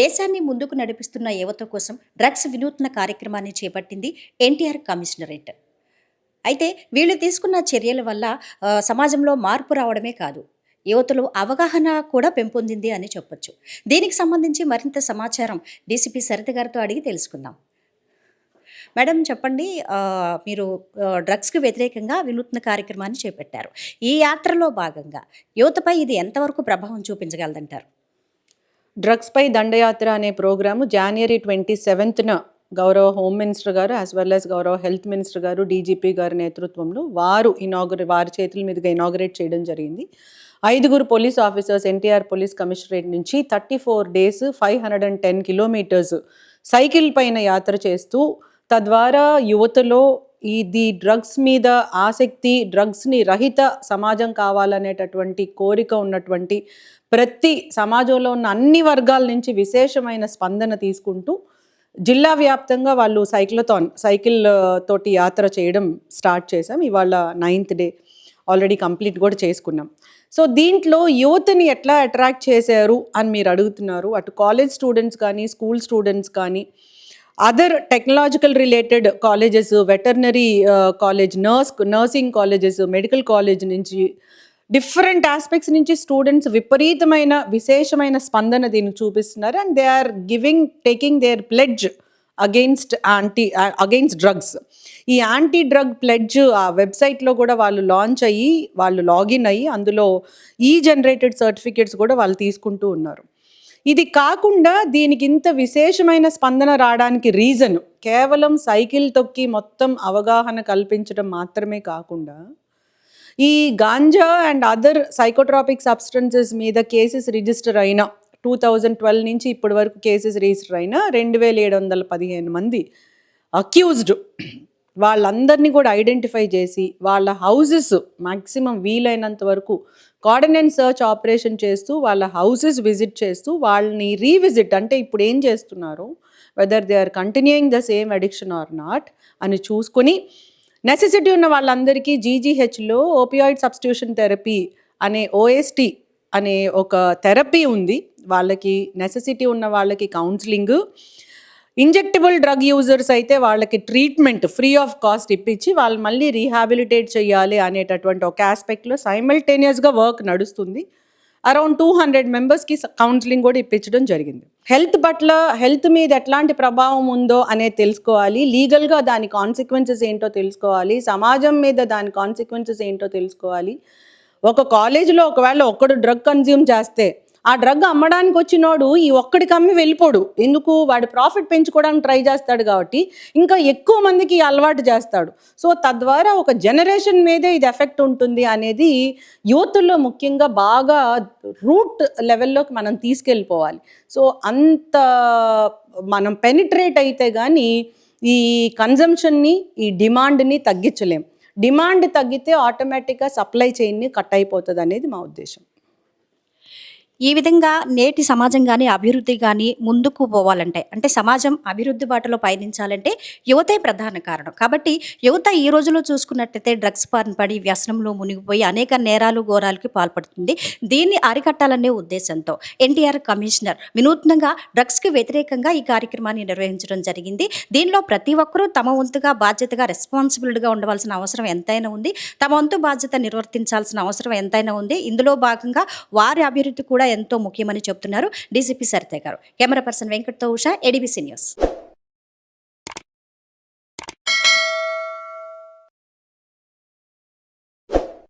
దేశాన్ని ముందుకు నడిపిస్తున్న యువత కోసం డ్రగ్స్ వినూత్న కార్యక్రమాన్ని చేపట్టింది ఎన్టీఆర్ కమిషనరేట్. అయితే వీళ్ళు తీసుకున్న చర్యల వల్ల సమాజంలో మార్పు రావడమే కాదు, యువతలో అవగాహన కూడా పెంపొందింది అని చెప్పొచ్చు. దీనికి సంబంధించి మరింత సమాచారం డీసీపీ సరిత గారితో అడిగి తెలుసుకుందాం. మేడం చెప్పండి, మీరు డ్రగ్స్కి వ్యతిరేకంగా వినూత్న కార్యక్రమాన్ని చేపట్టారు. ఈ యాత్రలో భాగంగా యువతపై ఇది ఎంతవరకు ప్రభావం చూపించగలదంటారు? డ్రగ్స్ పై దండయాత్ర అనే ప్రోగ్రాము January 27న గౌరవ హోమ్ మినిస్టర్ గారు యాజ్ వెల్ యాజ్ గౌరవ హెల్త్ మినిస్టర్ గారు, డీజీపీ గారి నేతృత్వంలో వారి చేతుల మీదుగా ఇనాగరేట్ చేయడం జరిగింది. 5 police officers NTR police commissionerate నుంచి 34 days 510 kilometers సైకిల్ పైన యాత్ర చేస్తూ తద్వారా యువతలో ఇది డ్రగ్స్ మీద ఆసక్తి, డ్రగ్స్ని రహిత సమాజం కావాలనేటటువంటి కోరిక ఉన్నటువంటి ప్రతి సమాజంలో ఉన్న అన్ని వర్గాల నుంచి విశేషమైన స్పందన తీసుకుంటూ జిల్లా వ్యాప్తంగా వాళ్ళు సైకిల్ తోటి యాత్ర చేయడం స్టార్ట్ చేసాం. ఇవాళ 9th day ఆల్రెడీ కంప్లీట్ కూడా చేసుకున్నాం. సో దీంట్లో యువతని ఎట్లా అట్రాక్ట్ చేశారు అని మీరు అడుగుతున్నారు. అటు కాలేజ్ స్టూడెంట్స్ కానీ, స్కూల్ స్టూడెంట్స్ కానీ, other technological related colleges, veterinary college, nursing colleges, medical college నుంచి డిఫరెంట్ ఆస్పెక్ట్స్ నుంచి స్టూడెంట్స్ విపరీతమైన విశేషమైన స్పందన దీనికి చూపిస్తున్నారు. And they are taking their pledge against drugs. ఈ యాంటీ డ్రగ్ ప్లెడ్జ్ ఆ వెబ్సైట్లో కూడా వాళ్ళు లాగిన్ అయ్యి అందులో జనరేటెడ్ సర్టిఫికేట్స్ కూడా వాళ్ళు తీసుకుంటూ ఉన్నారు. ఇది కాకుండా దీనికి ఇంత విశేషమైన స్పందన రావడానికి రీజన్ కేవలం సైకిల్ తొక్కి మొత్తం అవగాహన కల్పించడం మాత్రమే కాకుండా, ఈ ganja and other psychotropic substances మీద కేసెస్ రిజిస్టర్ అయిన 2012 నుంచి ఇప్పటి వరకు కేసెస్ రిజిస్టర్ అయిన 2715 మంది అక్యూజ్డ్ వాళ్ళందరినీ కూడా ఐడెంటిఫై చేసి వాళ్ళ హౌసెస్ మ్యాక్సిమం వీలైనంత వరకు కోఆర్డినేట్ సర్చ్ ఆపరేషన్ చేస్తూ వాళ్ళ హౌసెస్ విజిట్ చేస్తూ వాళ్ళని రీవిజిట్, అంటే ఇప్పుడు ఏం చేస్తున్నారు, whether they are continuing the same addiction or not అని చూసుకొని, నెసెసిటీ ఉన్న వాళ్ళందరికీ జీజీహెచ్లో ఓపియాయిడ్ సబ్స్టిట్యూషన్ థెరపీ అనే OST అనే ఒక థెరపీ ఉంది. వాళ్ళకి నెసెసిటీ ఉన్న వాళ్ళకి కౌన్సిలింగ్, ఇంజెక్టబుల్ డ్రగ్ యూజర్స్ అయితే వాళ్ళకి ట్రీట్మెంట్ ఫ్రీ ఆఫ్ కాస్ట్ ఇప్పించి వాళ్ళు మళ్ళీ రీహాబిలిటేట్ చేయాలి అనేటటువంటి ఒక ఆస్పెక్ట్లో సైమల్టేనియస్గా వర్క్ నడుస్తుంది. అరౌండ్ 200 మెంబర్స్కి కౌన్సిలింగ్ కూడా ఇప్పించడం జరిగింది. హెల్త్ మీద ఎట్లాంటి ప్రభావం ఉందో అనేది తెలుసుకోవాలి, లీగల్గా దాని కాన్సిక్వెన్సెస్ ఏంటో తెలుసుకోవాలి, సమాజం మీద దాని కాన్సిక్వెన్సెస్ ఏంటో తెలుసుకోవాలి. ఒక కాలేజీలో ఒకవేళ ఒక్కడు డ్రగ్ కన్జ్యూమ్ చేస్తే ఆ డ్రగ్ అమ్మడానికి వచ్చినోడు ఈ ఒక్కడికి అమ్మి వెళ్ళిపోడు. ఎందుకు? వాడు ప్రాఫిట్ పెంచుకోవడానికి ట్రై చేస్తాడు కాబట్టి ఇంకా ఎక్కువ మందికి అలవాటు చేస్తాడు. సో తద్వారా ఒక జనరేషన్ మీదే ఇది ఎఫెక్ట్ ఉంటుంది అనేది యూత్లో ముఖ్యంగా బాగా రూట్ లెవెల్లోకి మనం తీసుకెళ్ళిపోవాలి. సో అంత మనం పెనిట్రేట్ అయితే కానీ ఈ కన్జంప్షన్ని, ఈ డిమాండ్ని తగ్గించలేం. డిమాండ్ తగ్గితే ఆటోమేటిక్గా సప్లై చైన్ని కట్ అయిపోతుంది అనేది మా ఉద్దేశం. ఈ విధంగా నేటి సమాజం కానీ అభివృద్ధి కానీ ముందుకు పోవాలంటే, అంటే సమాజం అభివృద్ధి బాటలో పయనించాలంటే యువతే ప్రధాన కారణం. కాబట్టి యువత ఈ రోజులో చూసుకున్నట్టయితే డ్రగ్స్ బారిన పడి వ్యసనంలో మునిగిపోయి అనేక నేరాలు ఘోరాలకి పాల్పడుతుంది. దీన్ని అరికట్టాలనే ఉద్దేశంతో ఎన్టీఆర్ కమిషనర్ వినూత్నంగా డ్రగ్స్కి వ్యతిరేకంగా ఈ కార్యక్రమాన్ని నిర్వహించడం జరిగింది. దీనిలో ప్రతి ఒక్కరూ తమ వంతుగా బాధ్యతగా రెస్పాన్సిబిలిటీగా ఉండవలసిన అవసరం ఎంతైనా ఉంది, తమ వంతు బాధ్యత నిర్వర్తించాల్సిన అవసరం ఎంతైనా ఉంది. ఇందులో భాగంగా వారి అభివృద్ధి కూడా ఎంతో ముఖ్యమని చెప్తున్నారు DCP Saritha garu. Camera person వెంకట్తో ఉషా, ADBC న్యూస్.